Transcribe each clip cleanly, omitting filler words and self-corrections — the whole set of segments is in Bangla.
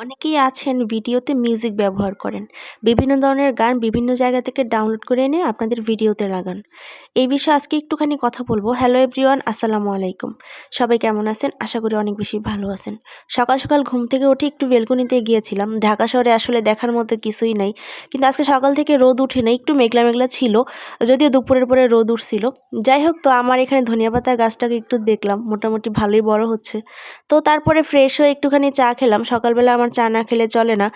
অনেকেই আছেন ভিডিওতে মিউজিক ব্যবহার করেন। বিভিন্ন ধরনের গান বিভিন্ন জায়গা থেকে ডাউনলোড করে এনে আপনাদের ভিডিওতে লাগান। এই বিষয়ে আজকে একটুখানি কথা বলবো। হ্যালো এভরিওয়ান, আসসালামু আলাইকুম। সবাই কেমন আছেন? আশা করি অনেক বেশি ভালো আছেন। সকাল সকাল ঘুম থেকে উঠে একটু বেলকনিতে গিয়েছিলাম। ঢাকা শহরে আসলে দেখার মতো কিছুই নাই। কিন্তু আজকে সকাল থেকে রোদ উঠে নাই, একটু মেঘলা মেঘলা ছিল। যদিও দুপুরের পরে রোদ উঠছিল। যাই হোক, তো আমার এখানে ধনিয়া পাতা গাছটাকে একটু দেখলাম, মোটামুটি ভালোই বড় হচ্ছে। তো তারপরে ফ্রেশ হয়ে একটুখানি চা খেলাম। সকালবেলা আমার চা না খেলে চলে না।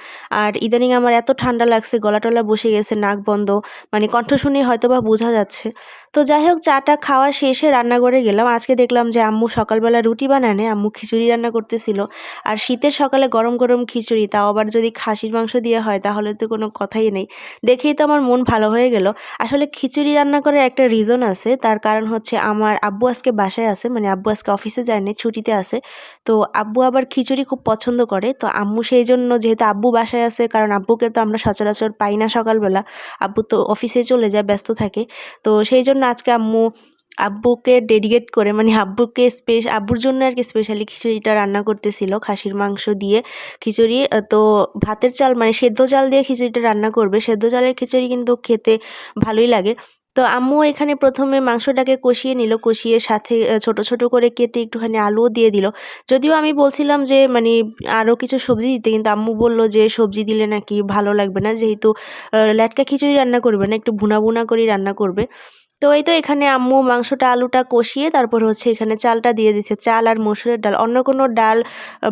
আর ইদানিং আমার এত ঠান্ডা লাগছে, গলা টলা বসে গেছে, নাক বন্ধ, মানে কণ্ঠ শুনেই হয়তোবা বোঝা যাচ্ছে। তো যাই হোক, চাটা খাওয়া শেষে রান্নাঘরে গেলাম। আজকে দেখলাম যে আম্মু সকালবেলা রুটি বানায় নাই, আম্মু খিচুড়ি রান্না করতেছিল। আর শীতের সকালে গরম গরম খিচুড়ি, তাও আবার যদি খাসির মাংস দিয়ে হয় তাহলে তো কোনো কথাই নেই। দেখেই তো আমার মন ভালো হয়ে গেল। আসলে খিচুড়ি রান্না করার একটা রিজন আছে, তার কারণ হচ্ছে আমার আব্বু আজকে বাসায় আছে, মানে আব্বু আজকে অফিসে যায়নি, ছুটিতে আছে। তো আব্বু আবার খিচুড়ি খুব পছন্দ করে। তো আম্মু সেই জন্য, যেহেতু আব্বু বাসায় আছে, কারণ আব্বুকে তো আমরা সচরাচর পাই না সকালবেলা, আব্বু তো অফিসে চলে যায়, ব্যস্ত থাকে। তো সেই জন্য আজকে আম্মু আব্বুকে ডেডিকেট করে, মানে আব্বুর জন্য আর কি স্পেশালি খিচুড়িটা রান্না করতেছিল, খাসির মাংস দিয়ে খিচুড়ি। তো ভাতের চাল, মানে সেদ্ধ চাল দিয়ে খিচুড়িটা রান্না করবে। সেদ্ধ চালের খিচুড়ি কিন্তু খেতে ভালোই লাগে। তো আম্মু এখানে প্রথমে মাংসটাকে কষিয়ে নিল, কষিয়ে সাথে ছোট ছোট করে কেটে একটুখানি আলুও দিয়ে দিল। যদিও আমি বলছিলাম যে মানে আরও কিছু সবজি দিতে, কিন্তু আম্মু বলল যে সবজি দিলে নাকি ভালো লাগবে না, যেহেতু লেটকা খিচুড়ি রান্না করবে না, একটু ভুনা ভুনা করেই রান্না করবে। তো এই তো এখানে আম্মু মাংসটা আলুটা কষিয়ে তারপর হচ্ছে এখানে চালটা দিয়ে দিচ্ছে, চাল আর মসুরের ডাল। অন্য কোনো ডাল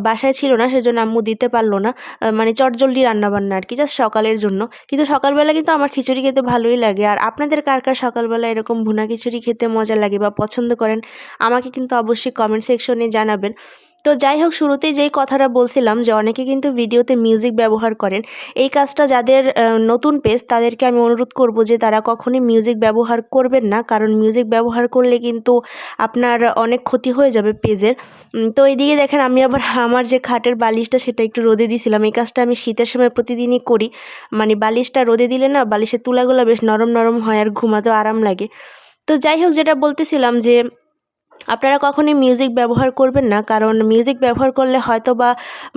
বাসায় ছিল না, সেজন্য আম্মু দিতে পারলো না। মানে চটজলদি রান্নাবান্না আর কি, জাস্ট সকালের জন্য। কিন্তু সকালবেলা কিন্তু আমার খিচুড়ি খেতে ভালোই লাগে। আর আপনাদের কার কার সকালবেলা এরকম ভুনা খিচুড়ি খেতে মজা লাগে বা পছন্দ করেন, আমাকে কিন্তু অবশ্যই কমেন্ট সেকশনে জানাবেন। তো যাই হোক, শুরুতেই যেই কথাটা বলছিলাম যে অনেকে কিন্তু ভিডিওতে মিউজিক ব্যবহার করেন। এই কাজটা যাদের নতুন পেজ, তাদেরকে আমি অনুরোধ করব যে তারা কখনই মিউজিক ব্যবহার করবেন না, কারণ মিউজিক ব্যবহার করলে কিন্তু আপনার অনেক ক্ষতি হয়ে যাবে পেজের। তো এইদিকে দেখেন, আমি আবার আমার যে খাটের বালিশটা সেটা একটু রোদে দিয়েছিলাম। এই কাজটা আমি শীতের সময় প্রতিদিনই করি। মানে বালিশটা রোদে দিলে না, বালিশের তুলাগুলো বেশ নরম নরম হয় আর ঘুমাতেও আরাম লাগে। তো যাই হোক, যেটা বলতেছিলাম যে আপনারা কখনই মিউজিক ব্যবহার করবেন না, কারণ মিউজিক ব্যবহার করলে হয়তো বা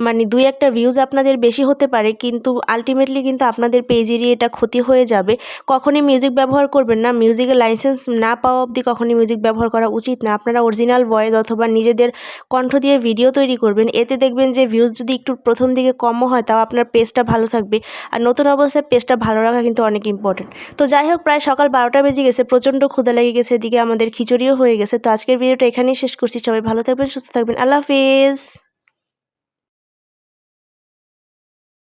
মানে ২-১টা ভিউজ আপনাদের বেশি হতে পারে, কিন্তু আলটিমেটলি কিন্তু আপনাদের পেজেরই এটা ক্ষতি হয়ে যাবে। কখনই মিউজিক ব্যবহার করবেন না। মিউজিকের লাইসেন্স না পাওয়া অবধি কখনই মিউজিক ব্যবহার করা উচিত না। আপনারা অরিজিনাল ভয়েস অথবা নিজেদের কণ্ঠ দিয়ে ভিডিও তৈরি করবেন। এতে দেখবেন যে ভিউজ যদি একটু প্রথম দিকে কমও হয়, তাও আপনার পেজটা ভালো থাকবে। আর নতুন অবস্থায় পেজটা ভালো রাখা কিন্তু অনেক ইম্পর্টেন্ট। তো যাই হোক, প্রায় সকাল ১২টা বেজে গেছে, প্রচণ্ড ক্ষুধা লেগে গেছে, এদিকে আমাদের খিচুড়িও হয়ে গেছে। তো আজকের ভিডিওটা এখানেই শেষ করছি। সবাই ভালো থাকবেন, সুস্থ থাকবেন। আল্লাহ হাফিজ।